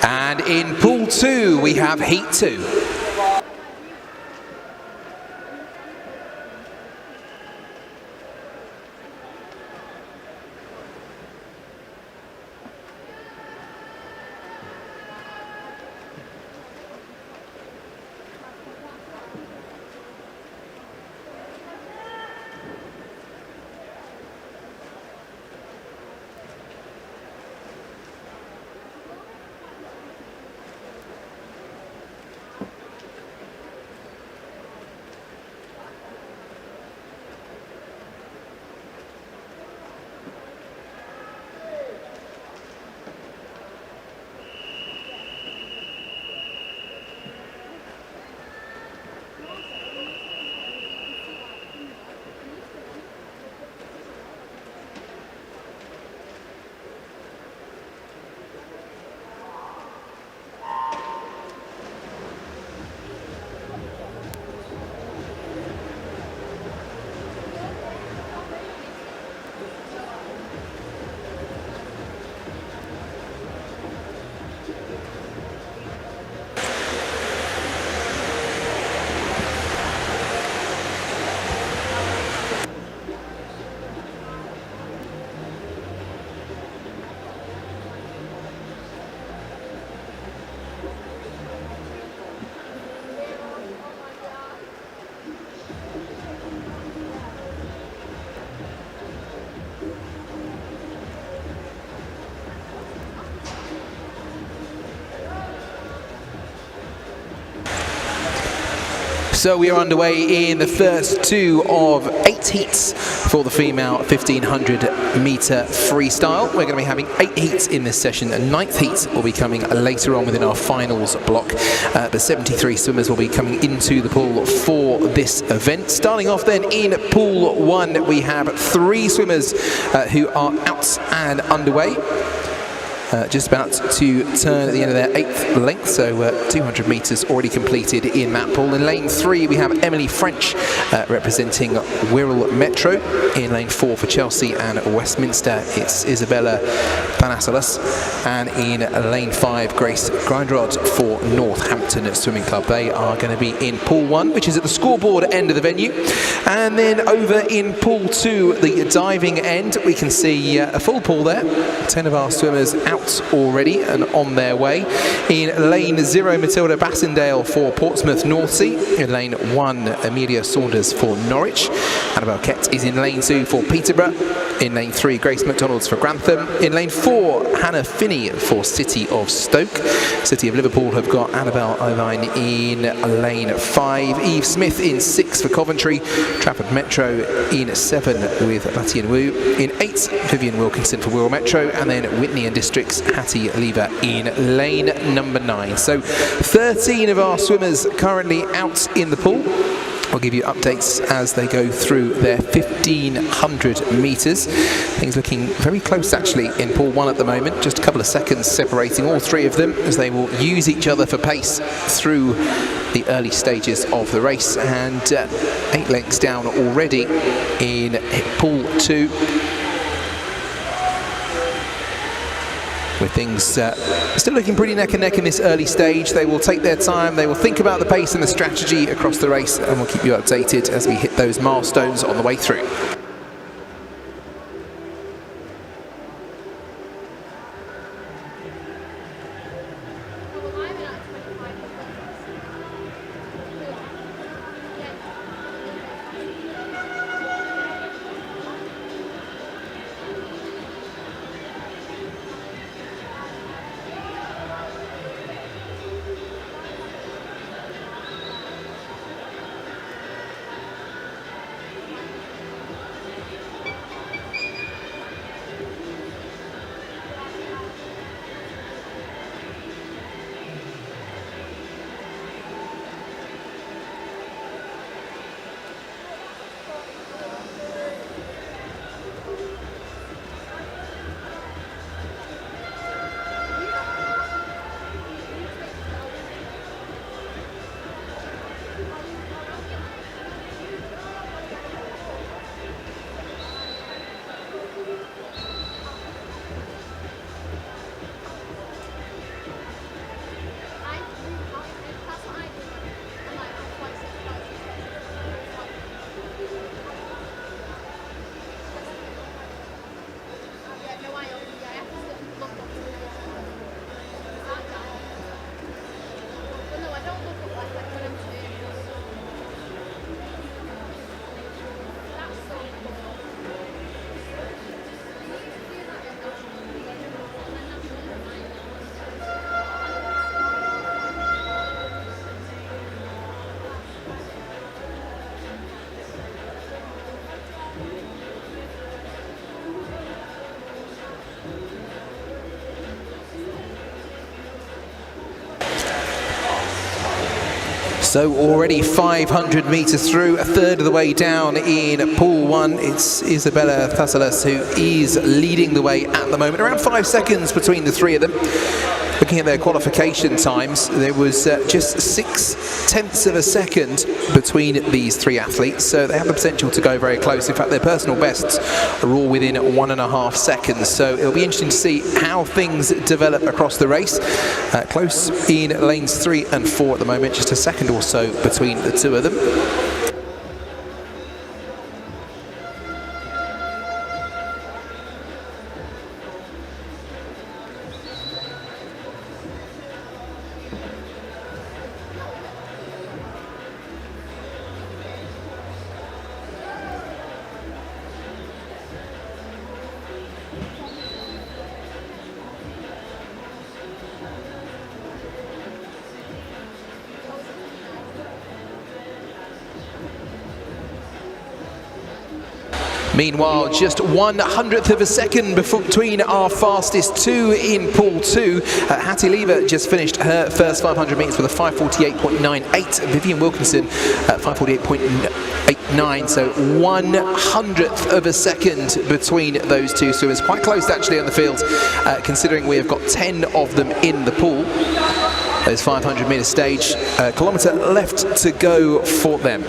And in pool 2, we have heat 2. So we are underway in the first 2 of 8 heats for the female 1500 meter freestyle. We're going to be having 8 heats in this session. A 9th heat will be coming later on within our finals block. The 73 swimmers will be coming into the pool for this event. Starting off then in pool 1, we have 3 swimmers who are out and underway. Just about to turn at the end of their 8th length, so 200 metres already completed in that pool. In lane 3, we have Emily French representing Wirral Metro. In lane 4 for Chelsea and Westminster, it's Isabella Thanasalas. And in lane 5, Grace Grindrod for Northampton Swimming Club. They are going to be in pool 1, which is at the scoreboard end of the venue. And then over in pool 2, the diving end, we can see a full pool there. 10 of our swimmers out already and on their way. In lane 0, Matilda Bassendale for Portsmouth Northsea. In lane 1, Amelia Saunders for Norwich. Annabelle Kett is in lane 2 for Peterborough. In lane 3, Grace McDonald's for Grantham. In lane 4, Hannah Finney for City of Stoke. City of Liverpool have got Annabelle Irvine in lane 5. Eve Smith in 6 for Coventry. Trafford Metro in 7 with Latian Wu. In 8, Vivian Wilkinson for Wirral Metro. And then Whitney and Districts, Hattie Lever in lane number 9. So 13 of our swimmers currently out in the pool. I'll give you updates as they go through their 1500 metres. Things looking very close actually in pool 1 at the moment. Just a couple of seconds separating all 3 of them as they will use each other for pace through the early stages of the race. And 8 lengths down already in pool 2. With things still looking pretty neck and neck in this early stage. They will take their time, they will think about the pace and the strategy across the race, and we'll keep you updated as we hit those milestones on the way through. So already 500 meters through, a third of the way down in pool one. It's Isabella Thassalas who is leading the way at the moment. Around 5 seconds between the three of them. Looking at their qualification times, there was just 0.6 of a second between these three athletes, so they have the potential to go very close. In fact, their personal bests are all within 1.5 seconds, so it'll be interesting to see how things develop across the race. Close in lanes 3 and 4 at the moment, just a second or so between the two of them. Meanwhile, just 1/100th of a second between our fastest two in pool 2. Hattie Lever just finished her first 500 metres with a 5:48.98. Vivian Wilkinson at 5:48.89. So 1/100th of a second between those two swimmers. Quite close actually on the field, considering we have got 10 of them in the pool. There's 500 metre stage, a kilometre left to go for them.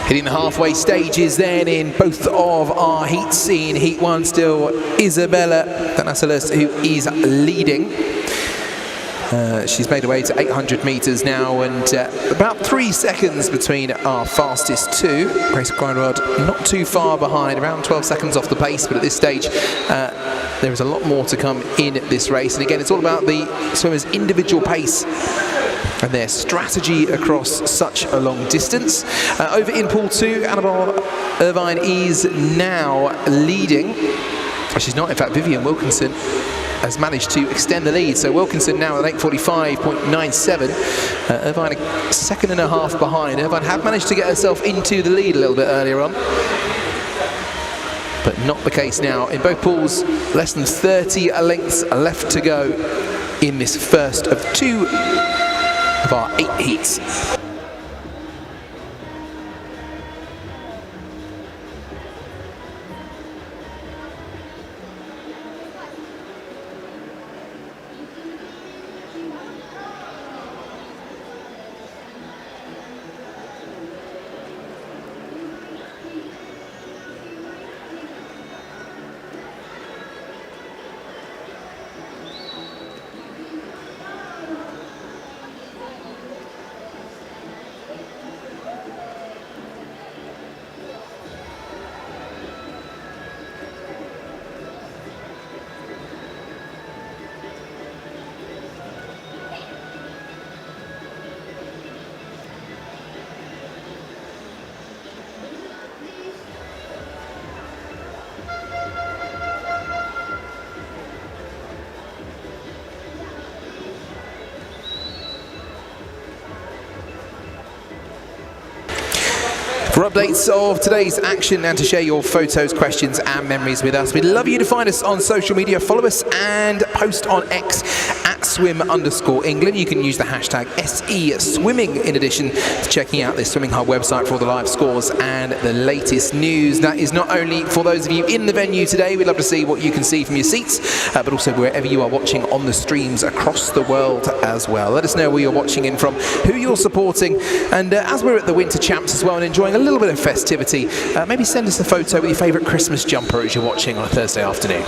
Hitting the halfway stages then in both of our heats. In heat 1 still Isabella Thassalas who is leading. She's made her way to 800 metres now, and about 3 seconds between our fastest two. Grace Grindrod not too far behind, around 12 seconds off the pace, but at this stage there is a lot more to come in this race. And again, it's all about the swimmers' individual pace and their strategy across such a long distance. Over in pool 2, Annabelle Irvine is now leading. She's not, in fact, Vivian Wilkinson has managed to extend the lead. So Wilkinson now at 8:45.97. Irvine a second and a half behind. Irvine had managed to get herself into the lead a little bit earlier on, but not the case now. In both pools, less than 30 lengths left to go in this first of 2 of our 8 heats. For updates of today's action and to share your photos, questions and memories with us, we'd love you to find us on social media, follow us and post on X at @swim_England. You can use the hashtag #SESwimming in addition to checking out the Swimming Hub website for all the live scores and the latest news. That is not only for those of you in the venue today, we'd love to see what you can see from your seats, but also wherever you are watching on the streams across the world as well. Let us know where you're watching in from, who you're supporting, and as we're at the Winter Champs as well and enjoying a little bit of festivity, maybe send us a photo with your favourite Christmas jumper as you're watching on a Thursday afternoon.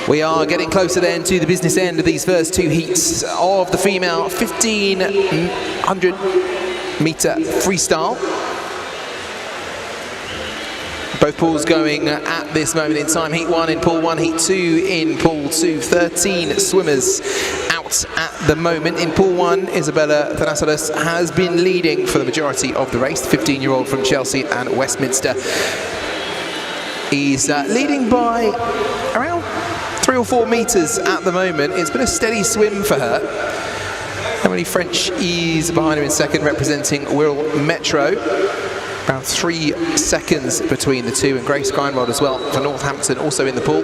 We are getting closer then to the business end of these first two heats of the female 1500 meter freestyle. Both pools going at this moment in time. Heat 1 in pool 1, Heat 2 in pool 2. 13 swimmers out at the moment. In pool 1, Isabella Thanassilos has been leading for the majority of the race. The 15-year-old from Chelsea and Westminster. He's leading by around 3 or 4 meters at the moment. It's been a steady swim for her. Emily French is behind her in second, representing Wirral Metro. About 3 seconds between the two, and Grace Grindrod as well for Northampton, also in the pool.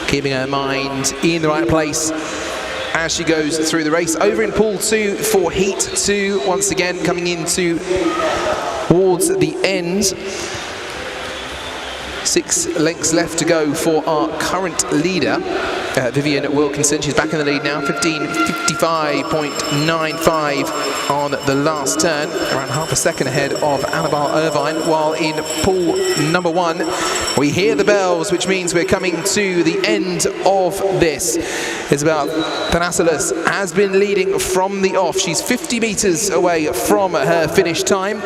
Keeping her mind in the right place as she goes through the race. Over in pool 2 for Heat 2, once again coming into towards the end. 6 lengths left to go for our current leader, Vivian Wilkinson. She's back in the lead now, 15:55.95 on the last turn, around half a second ahead of Annabelle Irvine. While in pool number 1, we hear the bells, which means we're coming to the end of this. Isabel Thanassilos has been leading from the off. She's 50 meters away from her finish time.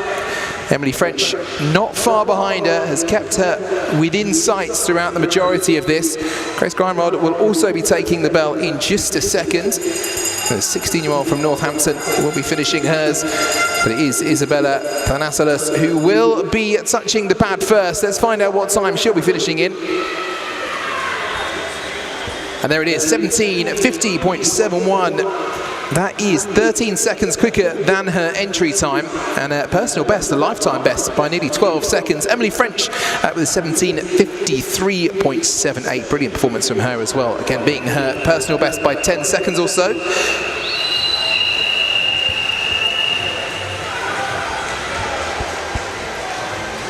Emily French not far behind her, has kept her within sights throughout the majority of this. Grace Grindrod will also be taking the bell in just a second. The 16-year-old from Northampton will be finishing hers, but it is Isabella Thanassilos who will be touching the pad first. Let's find out what time she'll be finishing in. And there it is, 17:50.71. That is 13 seconds quicker than her entry time, and a personal best, a lifetime best, by nearly 12 seconds. Emily French with 17:53.78. Brilliant performance from her as well. Again, beating her personal best by 10 seconds or so.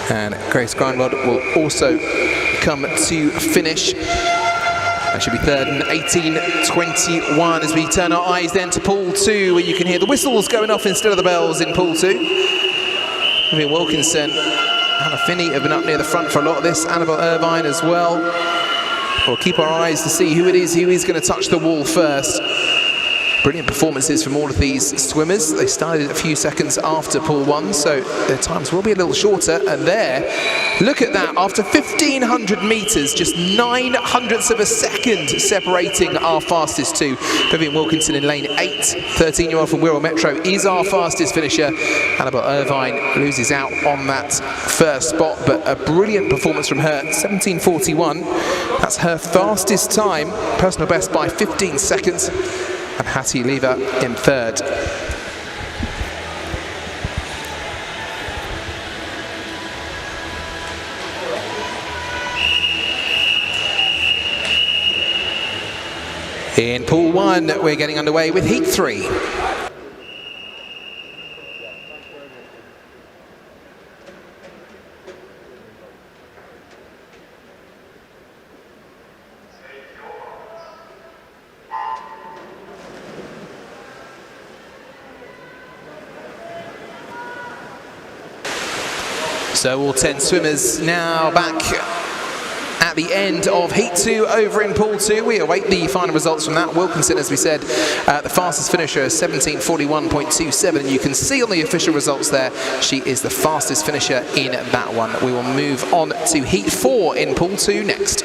And Grace Grindrod will also come to finish. That should be third and 18:21 as we turn our eyes then to pool 2, where you can hear the whistles going off instead of the bells in pool 2. Vivian Wilkinson, Hannah Finney have been up near the front for a lot of this, Annabelle Irvine as well. We'll keep our eyes to see who it is who is going to touch the wall first. Brilliant performances from all of these swimmers. They started a few seconds after pool 1, so their times will be a little shorter. And there, look at that, after 1,500 meters, just 0.09 of a second separating our fastest two. Vivian Wilkinson in lane 8, 13-year-old from Wirral Metro is our fastest finisher. Annabelle Irvine loses out on that first spot, but a brilliant performance from her, 17:41. That's her fastest time, personal best by 15 seconds. And Hattie Lever in third. In pool 1, we're getting underway with Heat 3. So all 10 swimmers now back at the end of Heat 2 over in pool 2. We await the final results from that. Wilkinson, as we said, the fastest finisher, 17:41.27. And you can see on the official results there, she is the fastest finisher in that one. We will move on to Heat 4 in pool 2 next.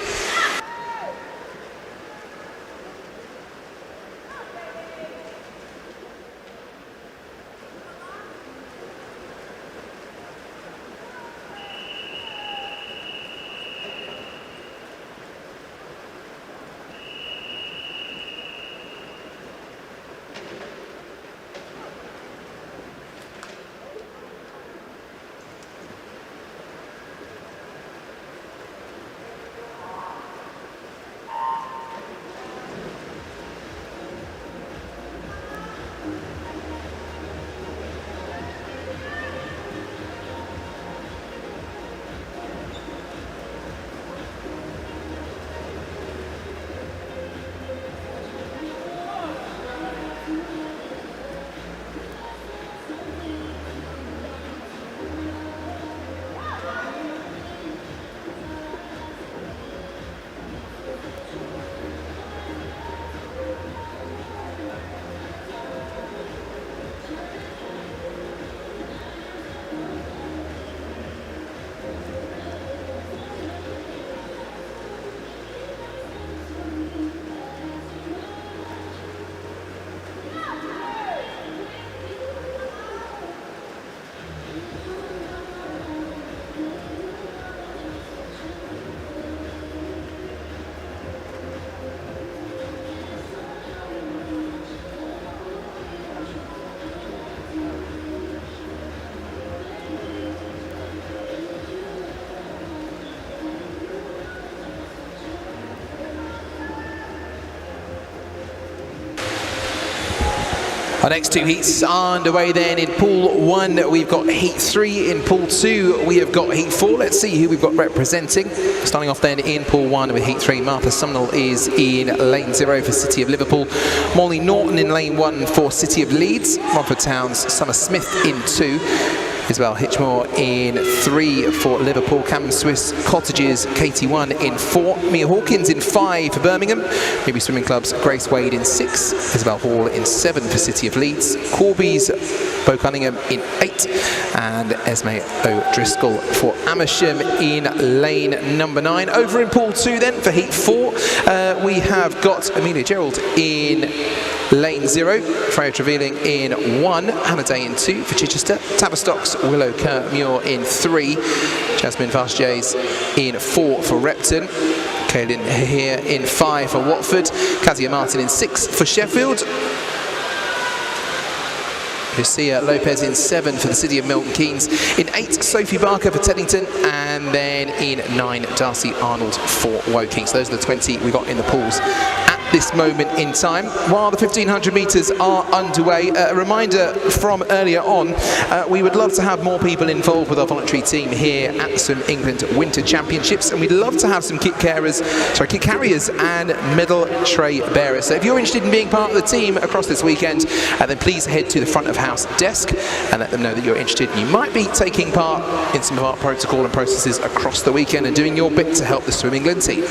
Our next two heats are underway then. In Pool 1, we've got Heat 3. In Pool 2, we have got Heat 4. Let's see who we've got representing. Starting off then in Pool 1 with Heat 3, Martha Sumnall is in Lane 0 for City of Liverpool. Molly Norton in Lane 1 for City of Leeds. Romford Town's Summer Smith in 2. Isabel Hitchmore in 3 for Liverpool. Cameron Swiss Cottages, Katie 1 in 4. Mia Hawkins in 5 for Birmingham. Ruby Swimming Club's Grace Wade in 6. Isabel Hall in 7 for City of Leeds. Corby's Bo Cunningham in 8. And Esme O'Driscoll for Amersham in lane number 9. Over in Pool 2 then for Heat 4, we have got Amelia Gerald in Lane 0, Freya Trevelyan in 1, Hannah Day in 2 for Chichester, Tavistock's Willow Kerr-Muir in 3, Jasmine Vastjays in 4 for Repton, Kaylin here in 5 for Watford, Kazia Martin in 6 for Sheffield, Lucia Lopez in 7 for the City of Milton Keynes, in 8 Sophie Barker for Teddington, and then in 9 Darcy Arnold for Woking. So those are the 20 we got in the pools at this moment in time. While the 1500 metres are underway, a reminder from earlier on, we would love to have more people involved with our voluntary team here at the Swim England Winter Championships, and we'd love to have some kit carriers and medal tray bearers. So if you're interested in being part of the team across this weekend, then please head to the front of house desk and let them know that you're interested and you might be taking part in some of our protocol and processes across the weekend and doing your bit to help the Swim England team.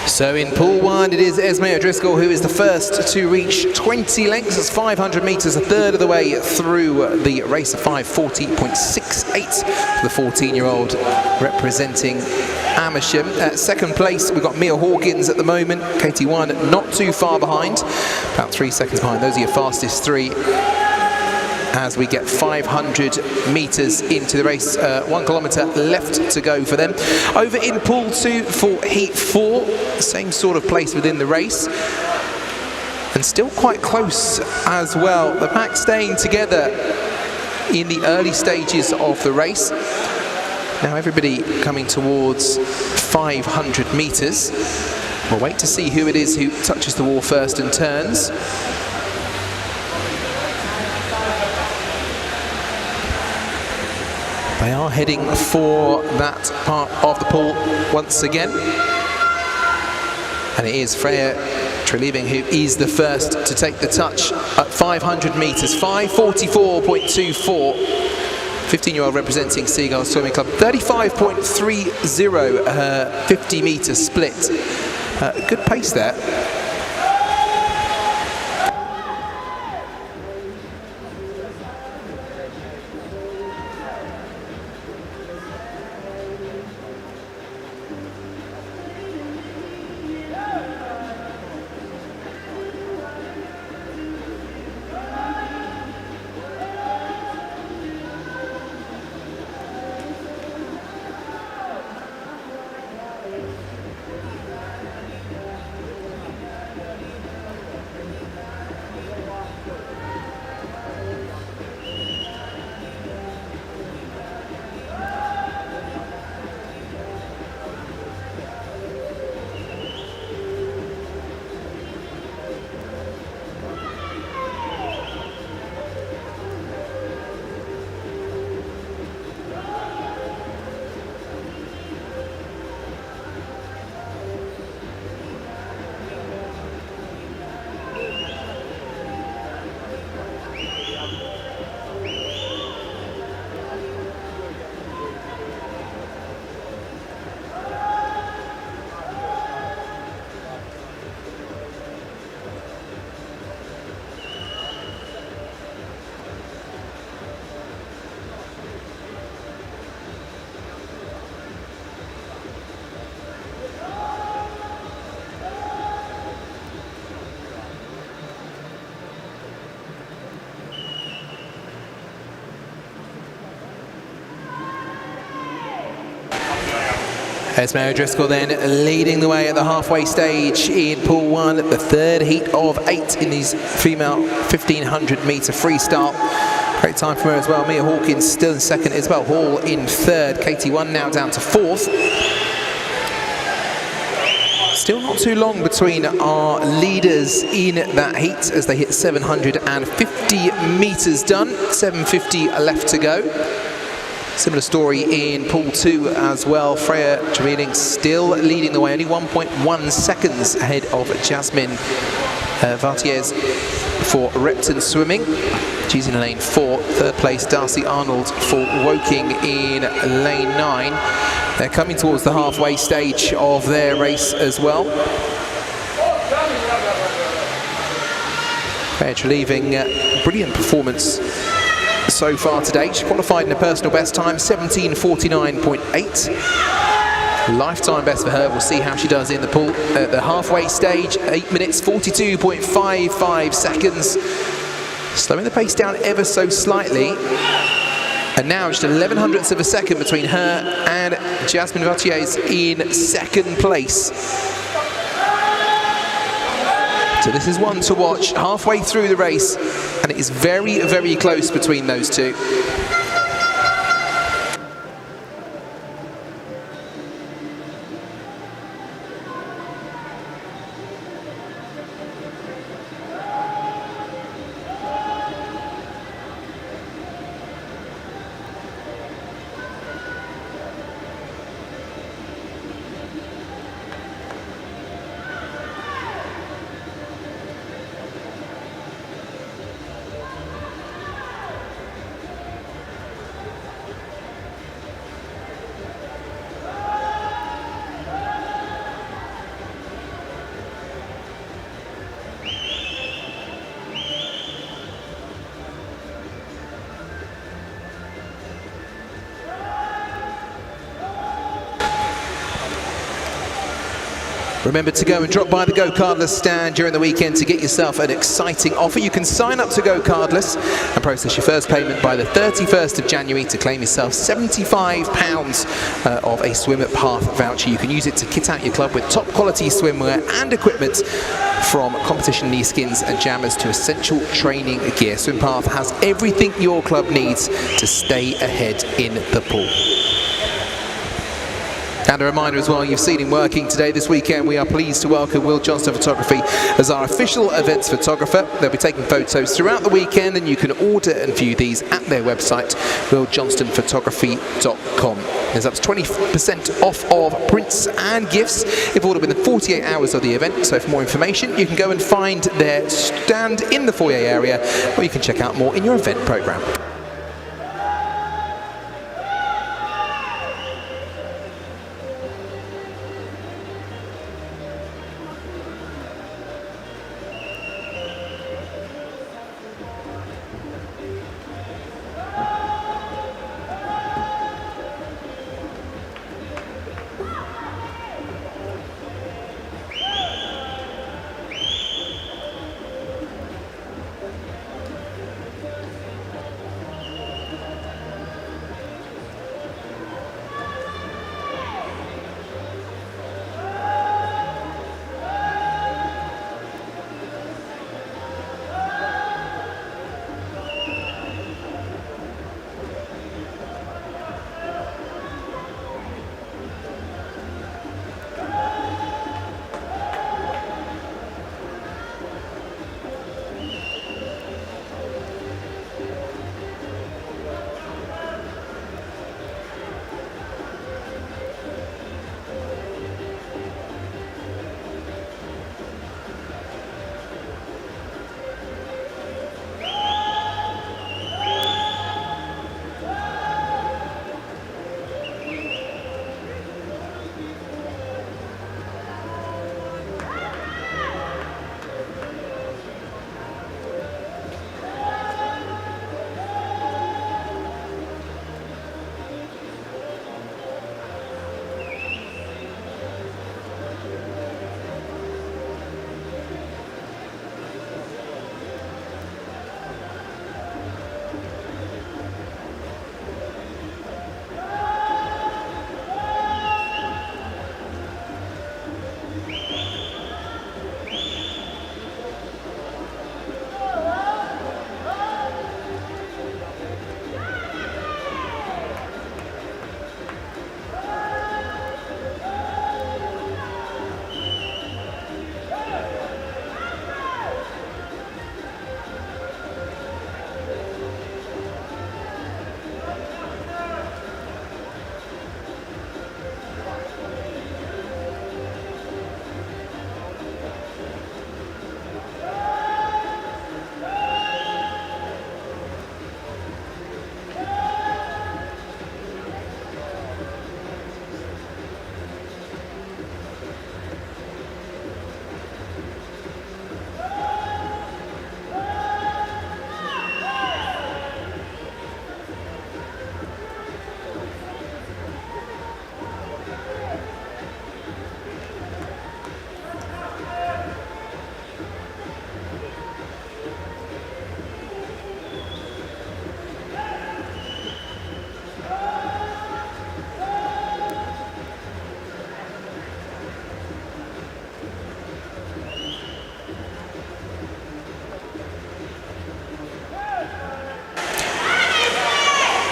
So in Pool 1, it is Esme O'Driscoll who is the first to reach 20 lengths. That's 500 metres, a third of the way through the race, of 5:40.68 for the 14-year-old representing Amersham. Second place, we've got Mia Hawkins at the moment. Katie 1 not too far behind, about 3 seconds behind. Those are your fastest 3. As we get 500 metres into the race, 1 kilometre left to go for them. Over in Pool 2 for Heat 4, same sort of place within the race, and still quite close as well. The pack staying together in the early stages of the race. Now everybody coming towards 500 metres. We'll wait to see who it is who touches the wall first and turns. They are heading for that part of the pool once again. And it is Freya Trevelyan who is the first to take the touch at 500 metres, 5:44.24. 15-year-old representing Seagull Swimming Club, 35.30 her 50-metre split. Good pace there. Esme O'Driscoll then leading the way at the halfway stage in pool 1, the third heat of 8 in these female 1500 metre freestyle. Great time from her as well. Mia Hawkins still in second, Isabel Hall in third. KT1 now down to fourth. Still not too long between our leaders in that heat as they hit 750 metres done. 750 left to go. Similar story in pool 2 as well. Freya Tremeling still leading the way, only 1.1 seconds ahead of Jasmine Vartiers for Repton Swimming. She's in lane 4. Third place, Darcy Arnold for Woking in lane 9. They're coming towards the halfway stage of their race as well. Freya Tremeling, brilliant performance so far today. She qualified in a personal best time, 17:49.8. Lifetime best for her. We'll see how she does in the pool at the halfway stage. 8 minutes 42.55 seconds. Slowing the pace down ever so slightly. And now just 11 hundredths of a second between her and Jasmine Vartiers in second place. So this is one to watch halfway through the race, and it is very, very close between those two. Remember to go and drop by the GoCardless stand during the weekend to get yourself an exciting offer. You can sign up to GoCardless and process your first payment by the 31st of January to claim yourself £75 of a Swim Path voucher. You can use it to kit out your club with top quality swimwear and equipment, from competition knee skins and jammers to essential training gear. Swim Path has everything your club needs to stay ahead in the pool. And a reminder as well, you've seen him working today. This weekend we are pleased to welcome Will Johnston Photography as our official events photographer. They'll be taking photos throughout the weekend, and you can order and view these at their website, willjohnstonphotography.com. There's up to 20% off of prints and gifts if ordered within 48 hours of the event. So for more information, you can go and find their stand in the foyer area, or you can check out more in your event programme.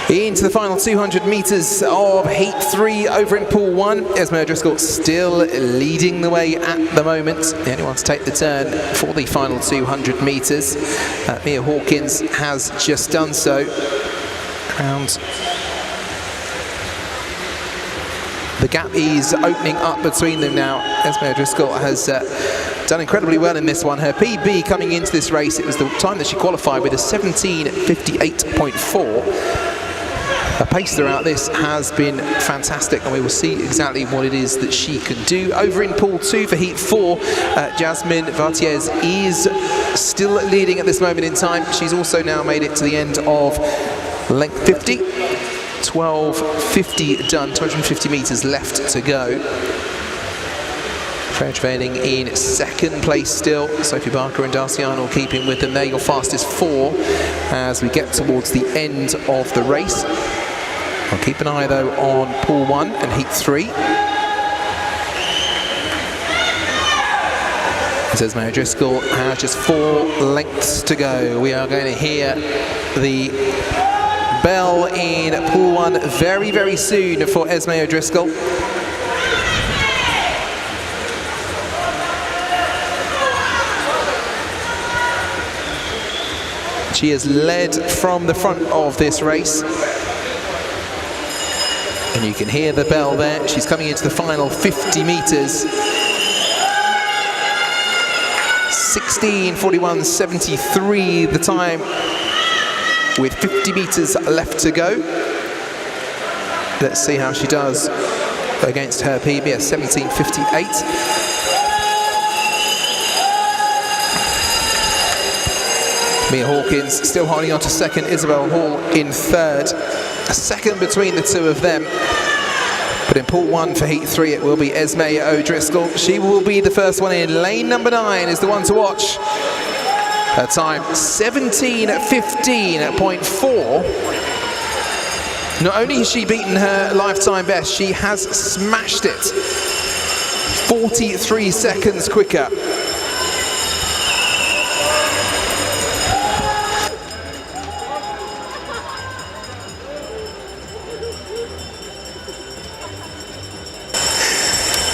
Into the final 200 meters of heat 3 over in pool 1. Esme O'Driscoll still leading the way at the moment. The only one to take the turn for the final 200 meters. Mia Hawkins has just done so. And the gap is opening up between them now. Esme O'Driscoll has done incredibly well in this one. Her PB coming into this race, it was the time that she qualified with a 17:58.4. Her pace throughout this has been fantastic, and we will see exactly what it is that she can do. Over in pool 2 for heat 4, Jasmine Vartiez is still leading at this moment in time. She's also now made it to the end of length 50. 12:50 done, 250 meters left to go. Freya trailing in second place still. Sophie Barker and Darcy Arnold keeping with them. They're your fastest 4 as we get towards the end of the race. I'll keep an eye though on pool 1 and heat 3. As Esme O'Driscoll has just 4 lengths to go. We are going to hear the bell in pool 1 very, very soon for Esme O'Driscoll. She has led from the front of this race. And you can hear the bell there. She's coming into the final 50 meters. 16:41.73 the time, with 50 meters left to go. Let's see how she does against her PB at 17:58. Mia Hawkins still holding on to second, Isabel Hall in third. A second between the two of them. But in pool 1 for heat 3, it will be Esme O'Driscoll. She will be the first one in. Lane number 9 is the one to watch. Her time, 17:15.4. Not only has she beaten her lifetime best, she has smashed it. 43 seconds quicker.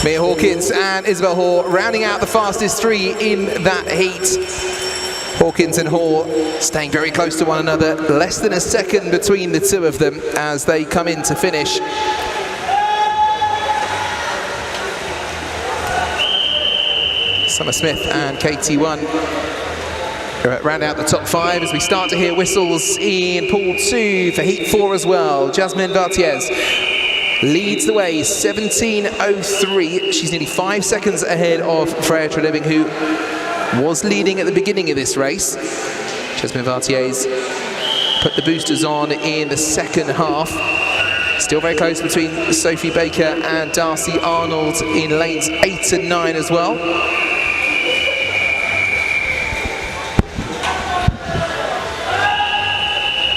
Mia Hawkins and Isabel Hall rounding out the fastest 3 in that heat. Hawkins and Hall staying very close to one another, less than a second between the two of them as they come in to finish. Summer Smith and KT1 round out the top 5 as we start to hear whistles in pool 2 for heat 4 as well. Jasmine Vartiez leads the way, 17:03. She's nearly 5 seconds ahead of Freya Treliving, who was leading at the beginning of this race. Jasmine Vartiez put the boosters on in the second half. Still very close between Sophie Baker and Darcy Arnold in lanes 8 and 9 as well.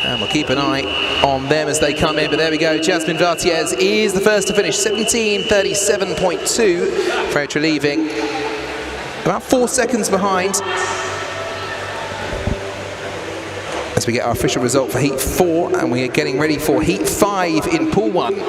And we'll keep an eye on them as they come in, but there we go. Jasmine Vartiez is the first to finish, 17:37.2. Freya Treliving about 4 seconds behind. As we get our official result for heat 4, and we are getting ready for heat 5 in pool 1.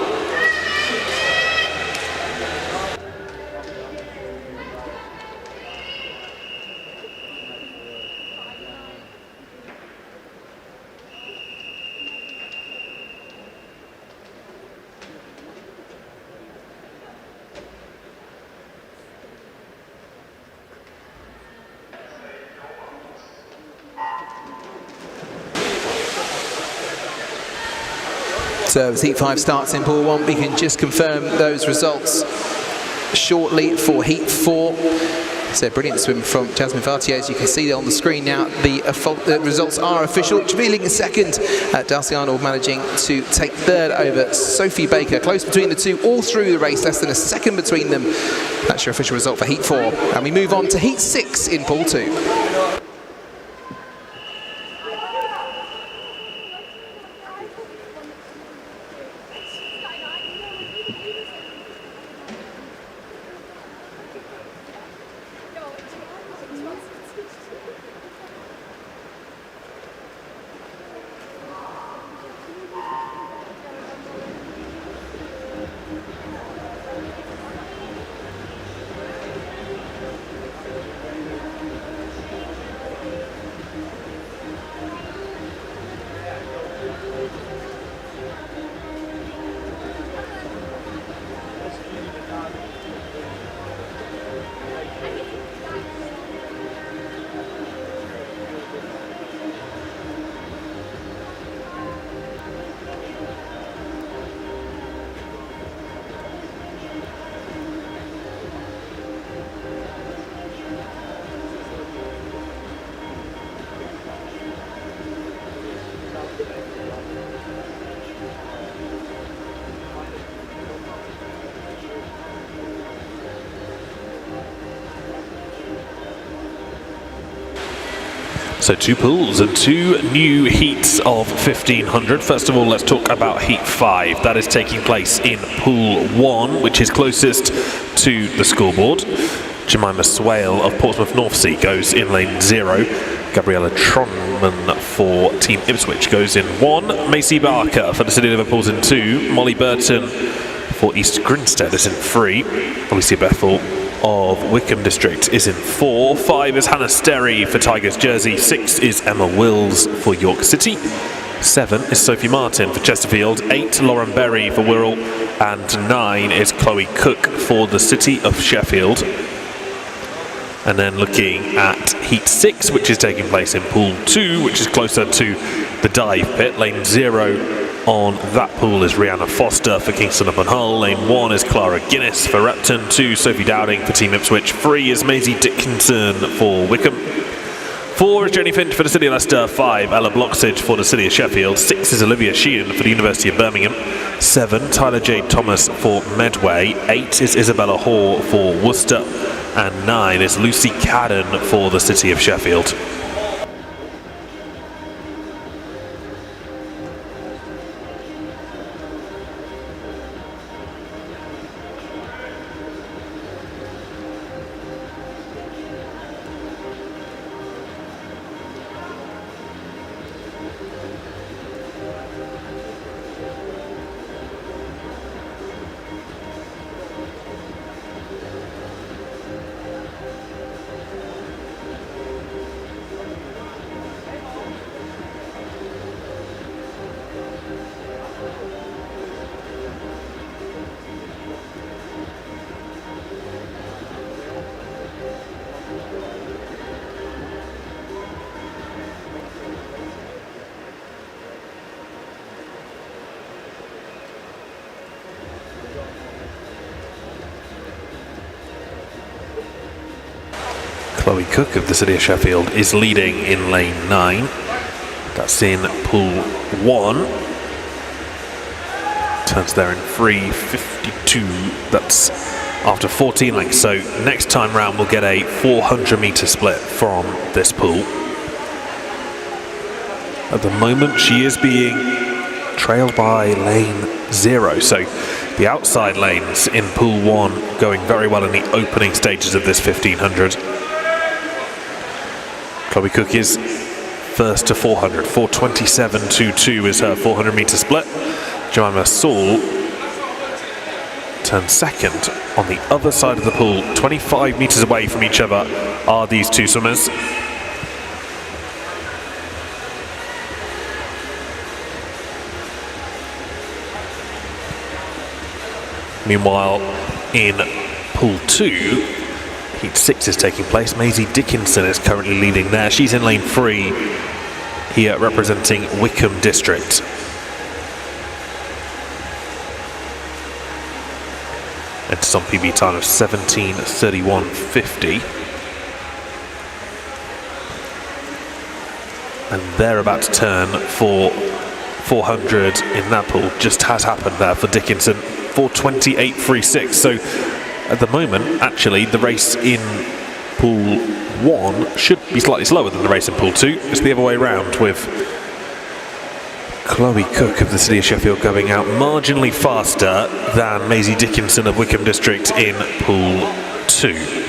So as heat 5 starts in pool 1, we can just confirm those results shortly for heat 4. It's a brilliant swim from Jasmine Vartiez. You can see on the screen now the results are official. Treliving in second, Darcy Arnold managing to take third over Sophie Baker. Close between the two all through the race, less than a second between them. That's your official result for heat 4. And we move on to heat 6 in pool 2. So 2 pools and 2 new heats of 1500. First of all, let's talk about heat 5. That is taking place in pool 1, which is closest to the scoreboard. Jemima Swale of Portsmouth North Sea goes in lane 0. Gabriella Tronman for Team Ipswich goes in 1. Macy Barker for the City of Liverpool's in 2. Molly Burton for East Grinstead is in 3. Alicia Bethel of Wickham District is in 4. 5 is Hannah Sterry for Tigers Jersey. 6 is Emma Wills for York City. 7 is Sophie Martin for Chesterfield. 8 Lauren Berry for Wirral. And 9 is Chloe Cook for the City of Sheffield. And then looking at Heat 6, which is taking place in Pool 2, which is closer to the dive pit. Lane 0 on that pool is Rihanna Foster for Kingston upon Hull. Lane 1 is Clara Guinness for Repton. 2 Sophie Dowding for Team Ipswich. 3 is Maisie Dickinson for Wickham. 4 is Jenny Finch for the City of Leicester. 5 Ella Bloxage for the City of Sheffield. 6 is Olivia Sheehan for the University of Birmingham. 7 Tyler J Thomas for Medway. 8 is Isabella Hoare for Worcester. And 9 is Lucy Cadden for the City of Sheffield. Chloe Cook of the City of Sheffield is leading in lane 9. That's in pool 1. Turns there in 3:52. That's after 14 lengths. So next time round we'll get a 400-metre split from this pool. At the moment she is being trailed by lane 0. So the outside lanes in pool 1 going very well in the opening stages of this 1500. Chloe Cook is first to 400. 4:27.22 is her 400-metre split. Jemima Saul turns second on the other side of the pool. 25 metres away from each other are these two swimmers. Meanwhile, in pool 2, Heat 6 is taking place. Maisie Dickinson is currently leading there. She's in lane 3 here representing Wickham District. Enters on PB time of 17:31.50. And they're about to turn for 400 in that pool. Just has happened there for Dickinson. 4:28.36. So at the moment, actually, the race in pool 1 should be slightly slower than the race in pool 2. It's the other way around, with Chloe Cook of the City of Sheffield going out marginally faster than Maisie Dickinson of Wickham District in pool 2.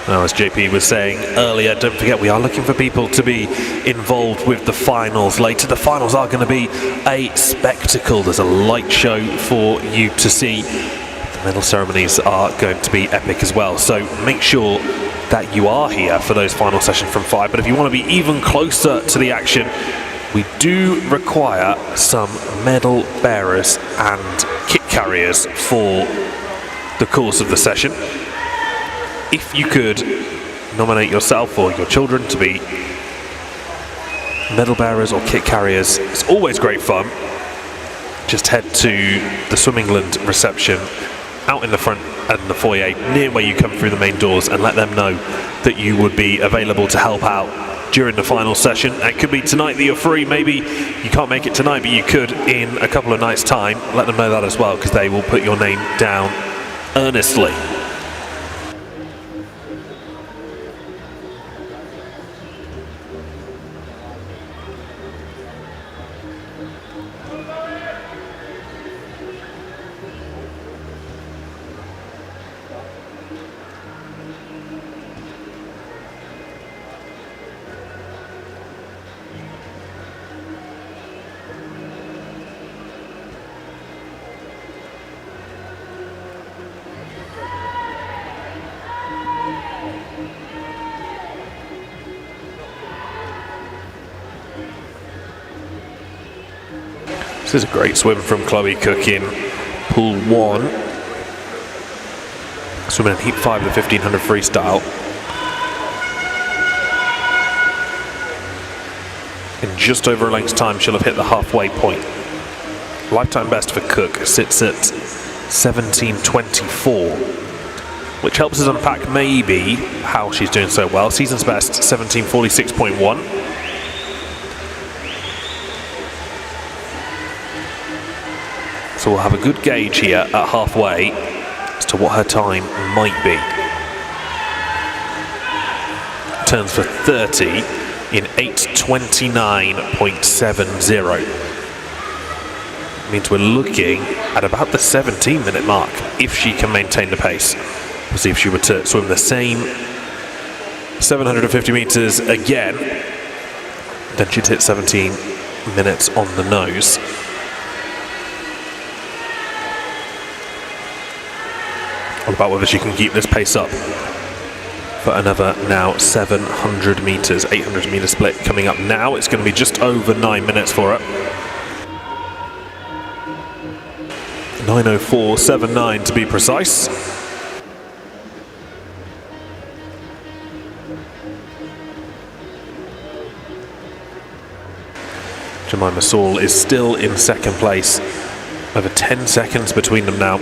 Now, as JP was saying earlier, don't forget we are looking for people to be involved with the finals later. The finals are going to be a spectacle. There's a light show for you to see. The medal ceremonies are going to be epic as well. So make sure that you are here for those final sessions from 5. But if you want to be even closer to the action, we do require some medal bearers and kit carriers for the course of the session. If you could nominate yourself or your children to be medal bearers or kit carriers. It's always great fun. Just head to the Swim England reception out in the front and the foyer near where you come through the main doors, and let them know that you would be available to help out during the final session. It could be tonight that you're free. Maybe you can't make it tonight, but you could in a couple of nights' time. Let them know that as well, because they will put your name down earnestly. This is a great swim from Chloe Cook in Pool 1. Swimming in Heat 5 of the 1500 freestyle. In just over a length's time, she'll have hit the halfway point. Lifetime best for Cook sits at 17:24, which helps us unpack maybe how she's doing so well. Season's best, 17:46.1. So we'll have a good gauge here at halfway as to what her time might be. Turns for 30 in 8:29.70. Means we're looking at about the 17-minute mark if she can maintain the pace. We'll see if she were to swim the same 750 meters again, then she'd hit 17 minutes on the nose. All about whether she can keep this pace up for another now 700 meters. 800 meter split coming up now. It's going to be just over 9 minutes for her. 9:04.79 to be precise. Jemima Saul is still in second place. Over 10 seconds between them now.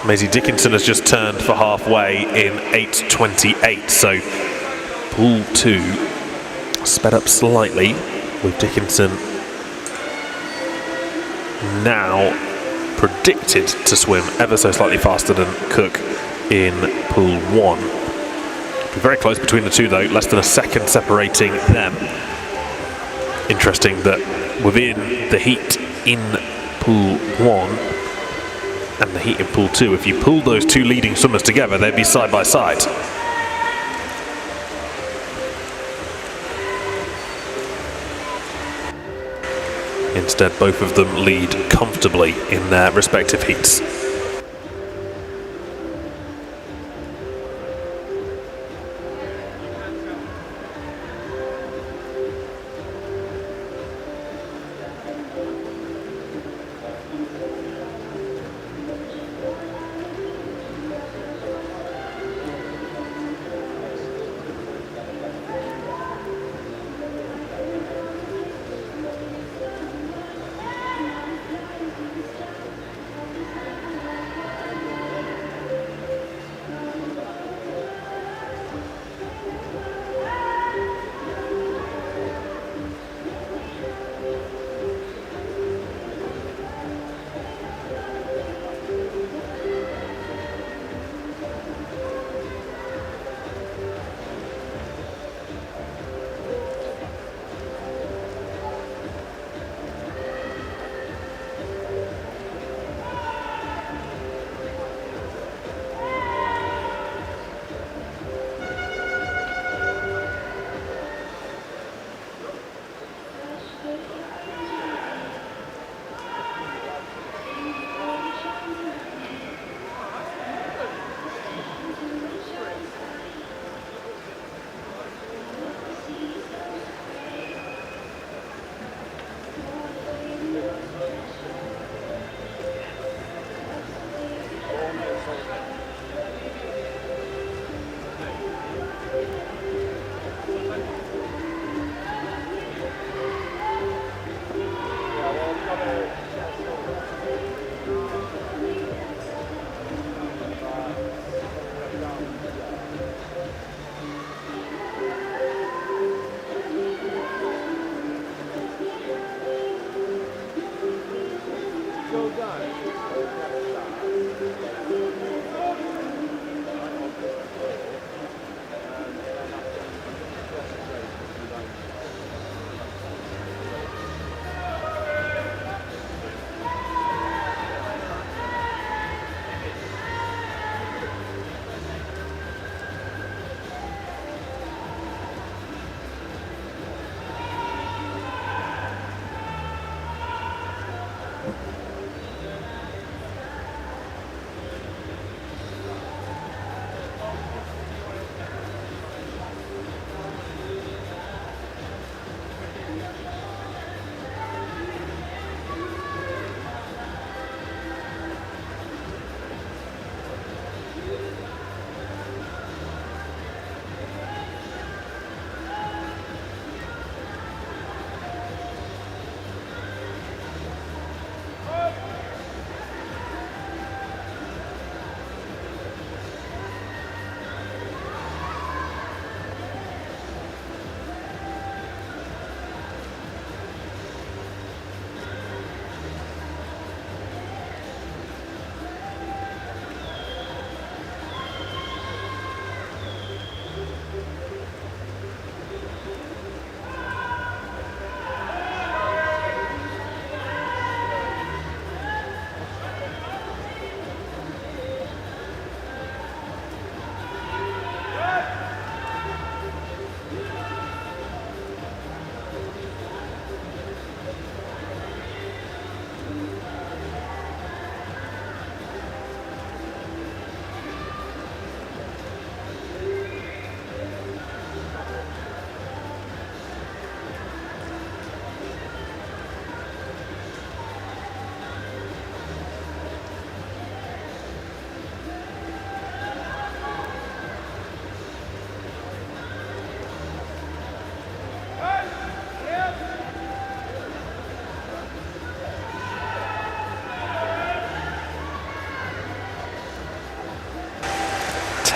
Maisie Dickinson has just turned for halfway in 8:28, so Pool 2 sped up slightly with Dickinson now predicted to swim ever so slightly faster than Cook in Pool 1. Very close between the two though, less than a second separating them. Interesting that within the heat in Pool 1 and the heat in Pool 2, if you pull those two leading swimmers together, they'd be side by side. Instead, both of them lead comfortably in their respective heats.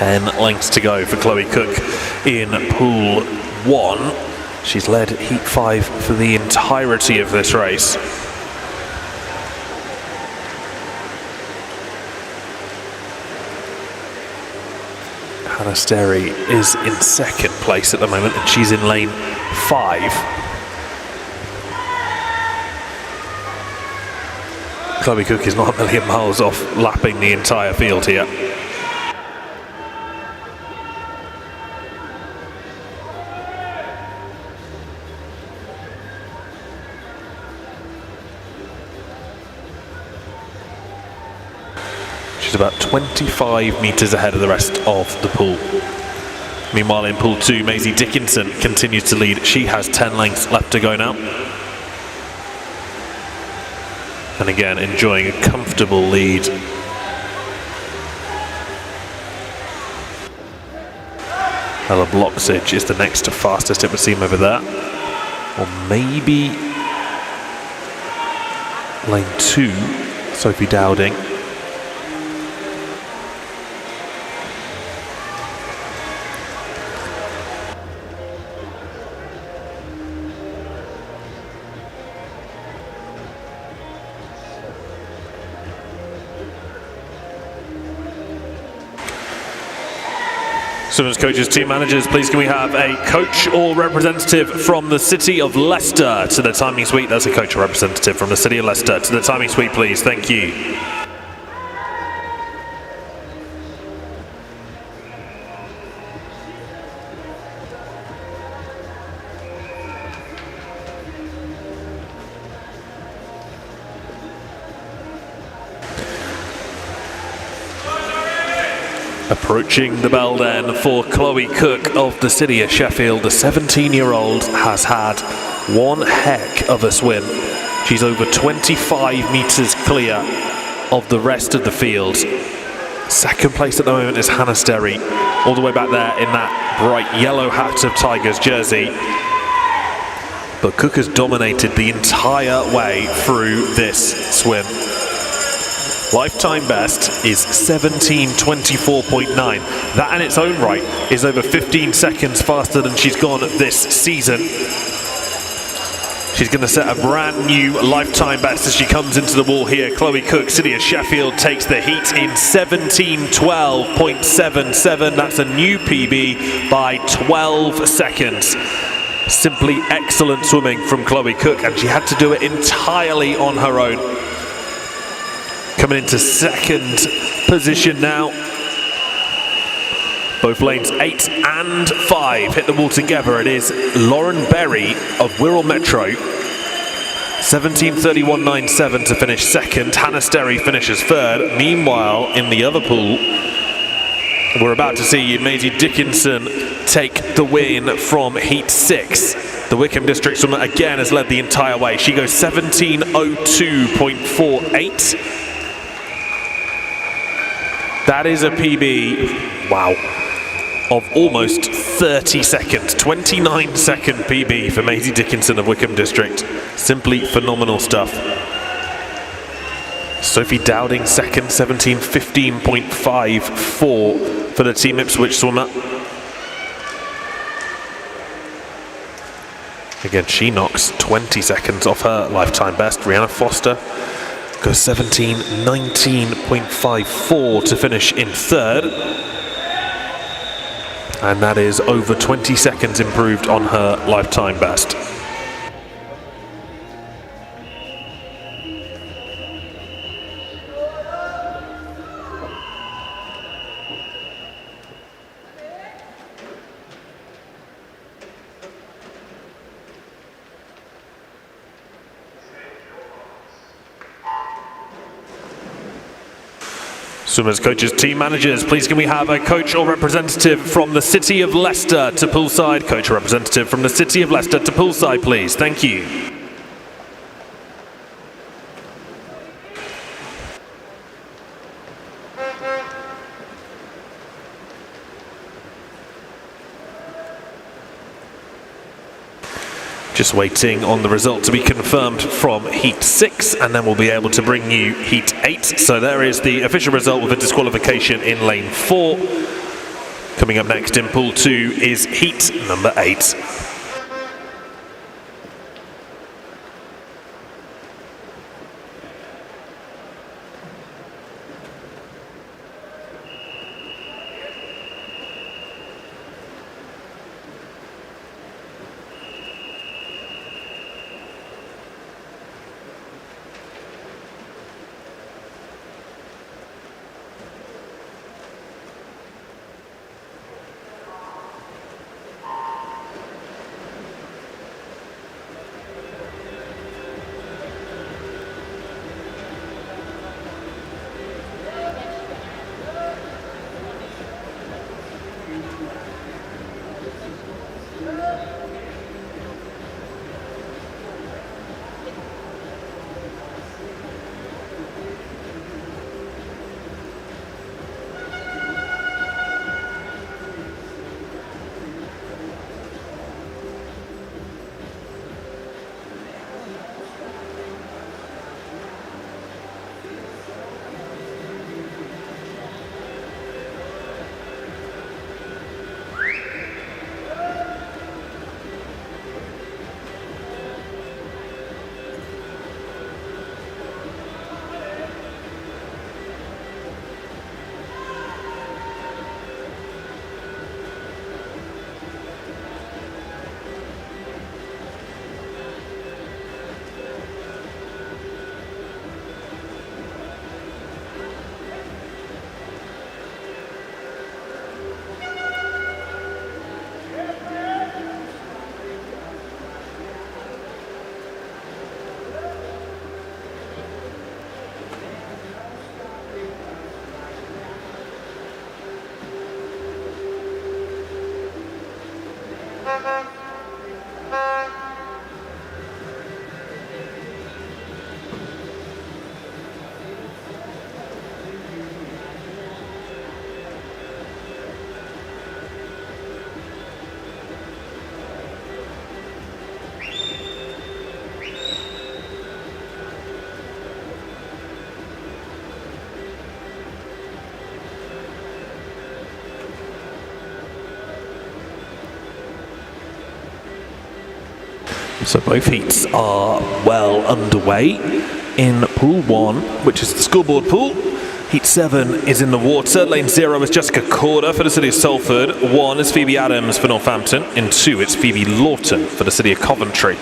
10 lengths to go for Chloe Cook in Pool 1. She's led Heat 5 for the entirety of this race. Hannah Sterry is in second place at the moment, and she's in lane 5. Chloe Cook is not a million miles off lapping the entire field here. She's about 25 metres ahead of the rest of the pool. Meanwhile, in Pool 2, Maisie Dickinson continues to lead. She has 10 lengths left to go now. And again, enjoying a comfortable lead. Ella Bloxage is the next fastest, it would seem, over there. Or maybe lane 2, Sophie Dowding. Swimmers, coaches, team managers, please can we have a coach or representative from the City of Leicester to the timing suite? That's a coach or representative from the City of Leicester to the timing suite, please. Thank you. Approaching the bell then for Chloe Cook of the City of Sheffield. The 17-year-old has had one heck of a swim. She's over 25 metres clear of the rest of the field. Second place at the moment is Hannah Sterry, all the way back there in that bright yellow hat of Tigers jersey. But Cook has dominated the entire way through this swim. Lifetime best is 17:24.9. That in its own right is over 15 seconds faster than she's gone this season. She's going to set a brand new lifetime best as she comes into the wall here. Chloe Cook, City of Sheffield, takes the heat in 17:12.77. That's a new PB by 12 seconds. Simply excellent swimming from Chloe Cook, and she had to do it entirely on her own. Coming into second position now. Both lanes 8 and 5 hit the wall together. It is Lauren Berry of Wirral Metro 17:31.97 to finish second. Hannah Sterry finishes third. Meanwhile, in the other pool, we're about to see Maisie Dickinson take the win from Heat 6. The Wickham District swimmer again has led the entire way. She goes 17:02.48. That is a PB, wow, of almost 30 seconds. 29-second PB for Maisie Dickinson of Wickham District. Simply phenomenal stuff. Sophie Dowding second, 17:15.54 for the Team Ipswich swimmer. Again, she knocks 20 seconds off her lifetime best. Rihanna Foster goes 17:19.54 to finish in third. And that is over 20 seconds improved on her lifetime best. Swimmers, coaches, team managers, please can we have a coach or representative from the City of Leicester to poolside? Coach or representative from the City of Leicester to poolside, please. Thank you. Just waiting on the result to be confirmed from Heat 6, and then we'll be able to bring you Heat 8. So there is the official result with a disqualification in lane 4. Coming up next in pool 2 is Heat number 8. So both heats are well underway in Pool 1, which is the scoreboard pool. Heat 7 is in the water. Lane 0 is Jessica Corder for the City of Salford. 1 is Phoebe Adams for Northampton. In 2, it's Phoebe Lawton for the City of Coventry.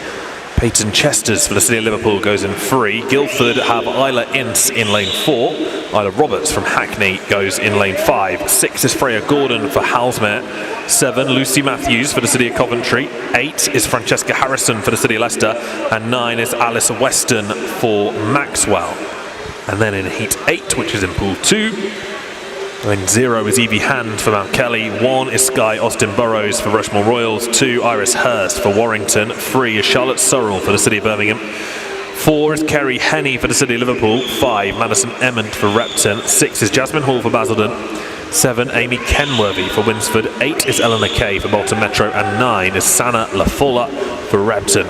Peyton Chesters for the City of Liverpool goes in 3. Guildford have Isla Ince in lane 4. Isla Roberts from Hackney goes in lane 5. 6 is Freya Gordon for Halsmere. 7, Lucy Matthews for the City of Coventry. 8 is Francesca Harrison for the City of Leicester. And 9 is Alice Weston for Maxwell. And then in Heat 8, which is in Pool 2, lane 0 is Evie Hand for Mount Kelly. 1 is Sky Austin Burrows for Rushmore Royals. 2, Iris Hurst for Warrington. 3 is Charlotte Surrell for the City of Birmingham. 4 is Kerry Henney for the City of Liverpool. 5, Madison Emmond for Repton. 6 is Jasmine Hall for Basildon. 7, Amy Kenworthy for Winsford. 8 is Eleanor Kay for Bolton Metro. And 9 is Sana Lafola for Repton.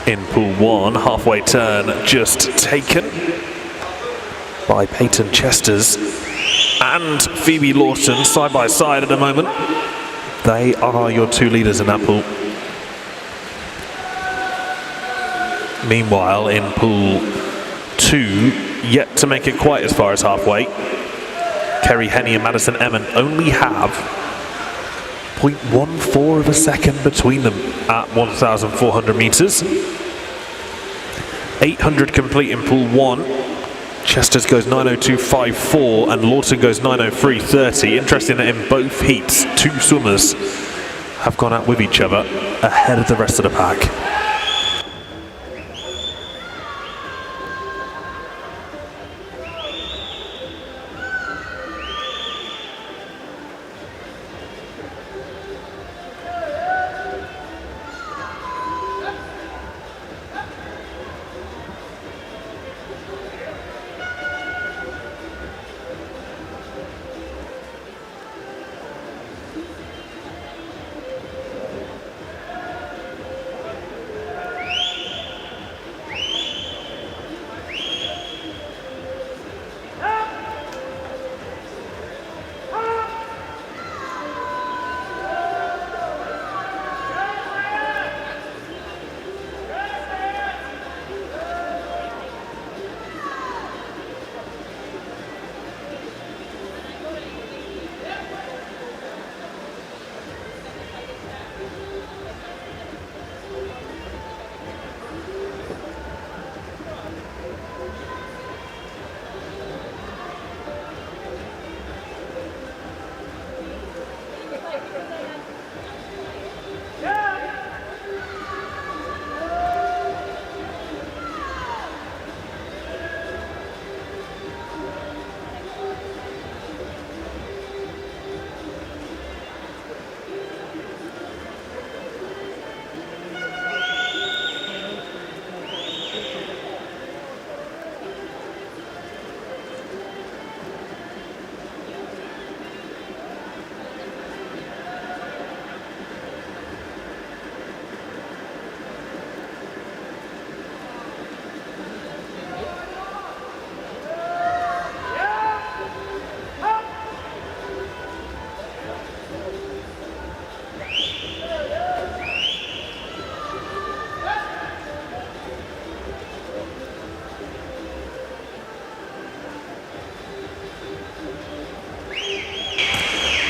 in Pool 1. Halfway turn just taken by Peyton Chesters and Phoebe Lawson side by side at the moment. They are your two leaders in that pool. Meanwhile, in Pool 2, yet to make it quite as far as halfway, Kerry Henny and Madison Emmon only have 0.14 of a second between them at 1,400 metres. 800 complete in Pool 1. Chesters goes 9:02.54 and Lawson goes 9:03.30. Interesting that in both heats, two swimmers have gone out with each other ahead of the rest of the pack.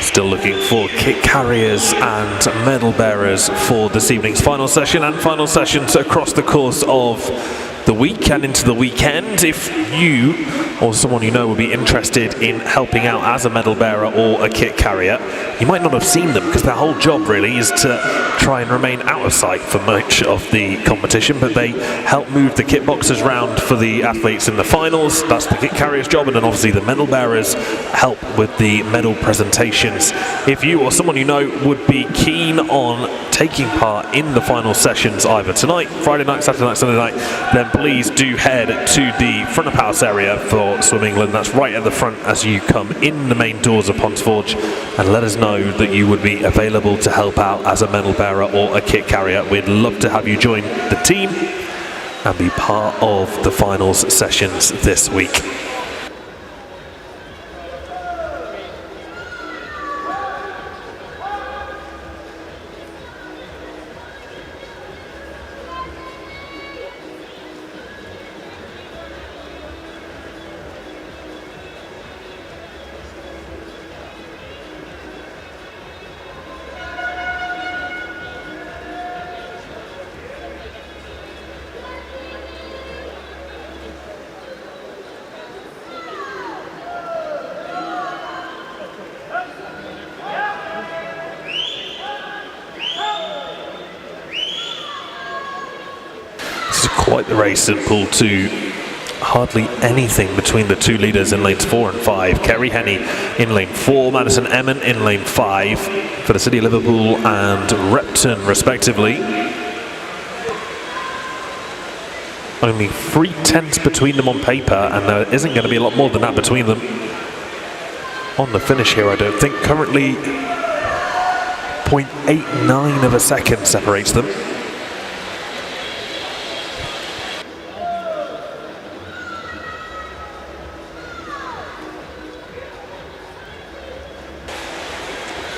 Still looking for kit carriers and medal bearers for this evening's final session and final sessions across the course of the week and into the weekend. If you or someone you know would be interested in helping out as a medal bearer or a kit carrier, you might not have seen them because their whole job really is to try and remain out of sight for much of the competition, but they help move the kit boxes round for the athletes in the finals. That's the kit carrier's job, and then obviously the medal bearers help with the medal presentations. If you or someone you know would be keen on taking part in the final sessions either tonight, Friday night, Saturday night, Sunday night, then please do head to the front of house area for Swim England. That's right at the front as you come in the main doors of Ponds Forge, and let us know that you would be available to help out as a medal bearer or a kit carrier. We'd love to have you join the team and be part of the finals sessions this week. Quite the race in Pool 2. Hardly anything between the two leaders in lanes 4 and 5. Kerry Henny in lane 4, Madison Emmon in lane 5 for the City of Liverpool and Repton respectively. Only 3/10 between them on paper, and there isn't going to be a lot more than that between them on the finish here, I don't think. Currently 0.89 of a second separates them.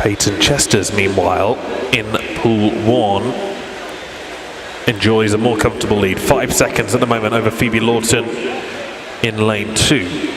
Peyton Chesters, meanwhile, in pool 1, enjoys a more comfortable lead. 5 seconds at the moment over Phoebe Lawton in lane 2.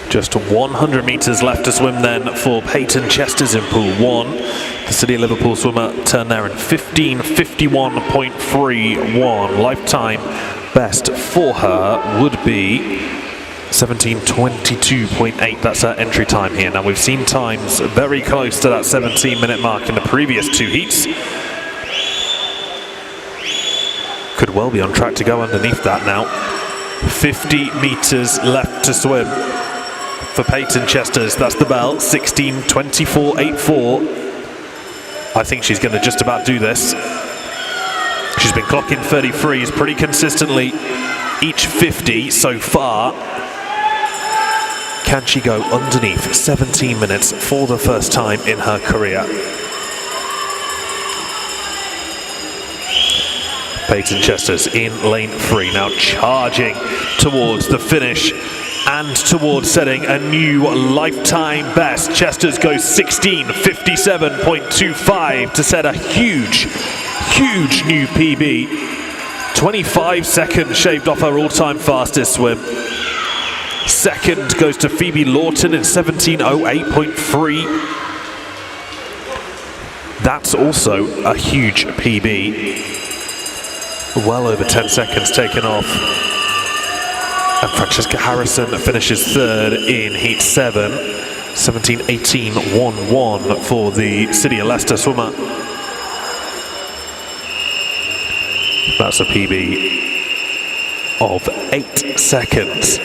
Just 100 metres left to swim then for Peyton Chesters in pool 1. The City of Liverpool swimmer turned there in 15:51.31. Lifetime best for her would be 17:22.8. That's her entry time here. Now we've seen times very close to that 17-minute mark in the previous 2 heats. Could well be on track to go underneath that now. 50 metres left to swim for Peyton Chesters. That's the bell. 16:24.84. I think she's going to just about do this. She's been clocking 33s pretty consistently each 50 so far. Can she go underneath 17 minutes for the first time in her career? Peyton Chesters in lane 3 now, charging towards the finish and towards setting a new lifetime best. Chesters goes 16:57.25 to set a huge new PB. 25 seconds shaved off her all-time fastest swim. Second goes to Phoebe Lawton in 17:08.3. That's also a huge PB. Well over 10 seconds taken off. And Francesca Harrison finishes third in Heat 7. 17:18.11 for the City of Leicester swimmer. That's a PB of 8 seconds.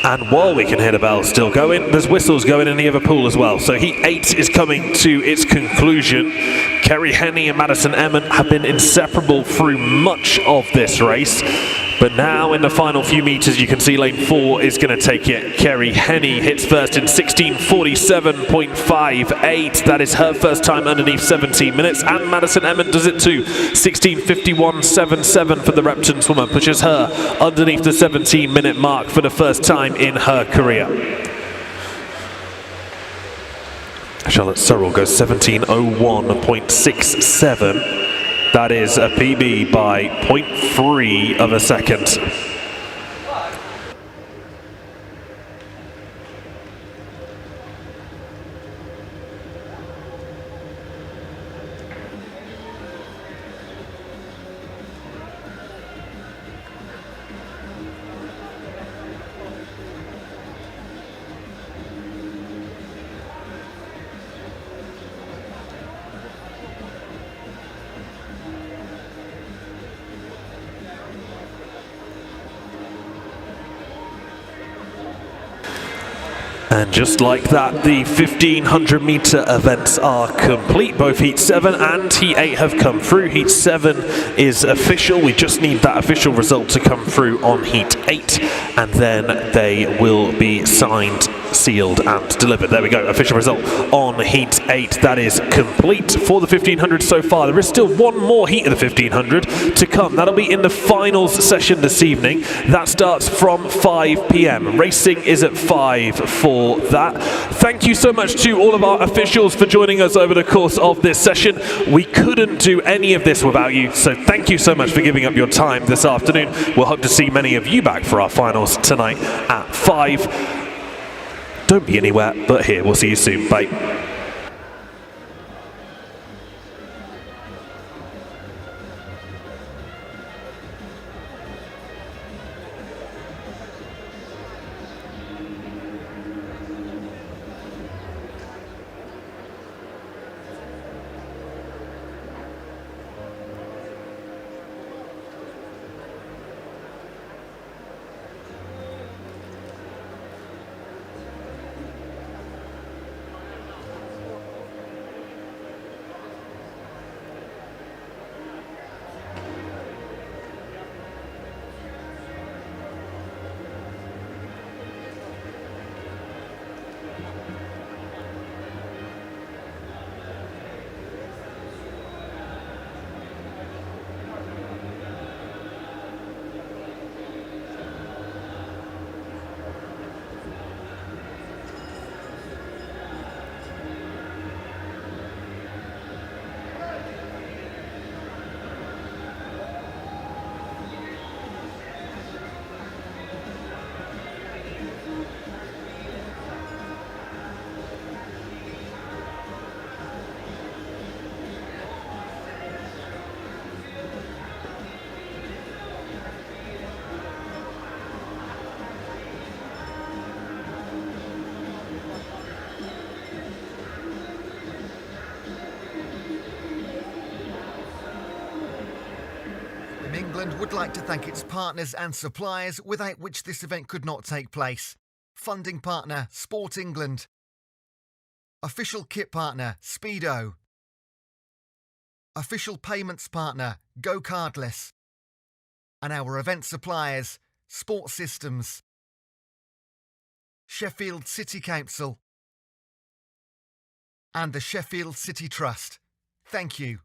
And while we can hear the bell still going, there's whistles going in the other pool as well. So Heat 8 is coming to its conclusion. Kerry Henney and Madison Emmett have been inseparable through much of this race. But now in the final few meters, you can see lane 4 is going to take it. Kerry Henney hits first in 16:47.58. That is her first time underneath 17 minutes. And Madison Emmett does it too. 16:51.77 for the Repton swimmer. Pushes her underneath the 17-minute mark for the first time in her career. Charlotte Searle goes 17:01.67. That is a PB by 0.3 of a second. And just like that, the 1500 meter events are complete. Both Heat 7 and Heat 8 have come through. Heat 7 is official. We just need that official result to come through on Heat 8, and then they will be signed, sealed and delivered. There we go, official result on Heat 8. That is complete for the 1500 so far. There is still one more heat of the 1500 to come. That'll be in the finals session this evening. That starts from 5 p.m. Racing is at 5 for that. Thank you so much to all of our officials for joining us over the course of this session. We couldn't do any of this without you, so thank you so much for giving up your time this afternoon. We'll hope to see many of you back for our finals tonight at 5. Don't be anywhere but here. We'll see you soon. Bye. England would like to thank its partners and suppliers, without which this event could not take place. Funding partner, Sport England. Official kit partner, Speedo. Official payments partner, GoCardless. And our event suppliers, Sport Systems, Sheffield City Council, and the Sheffield City Trust. Thank you.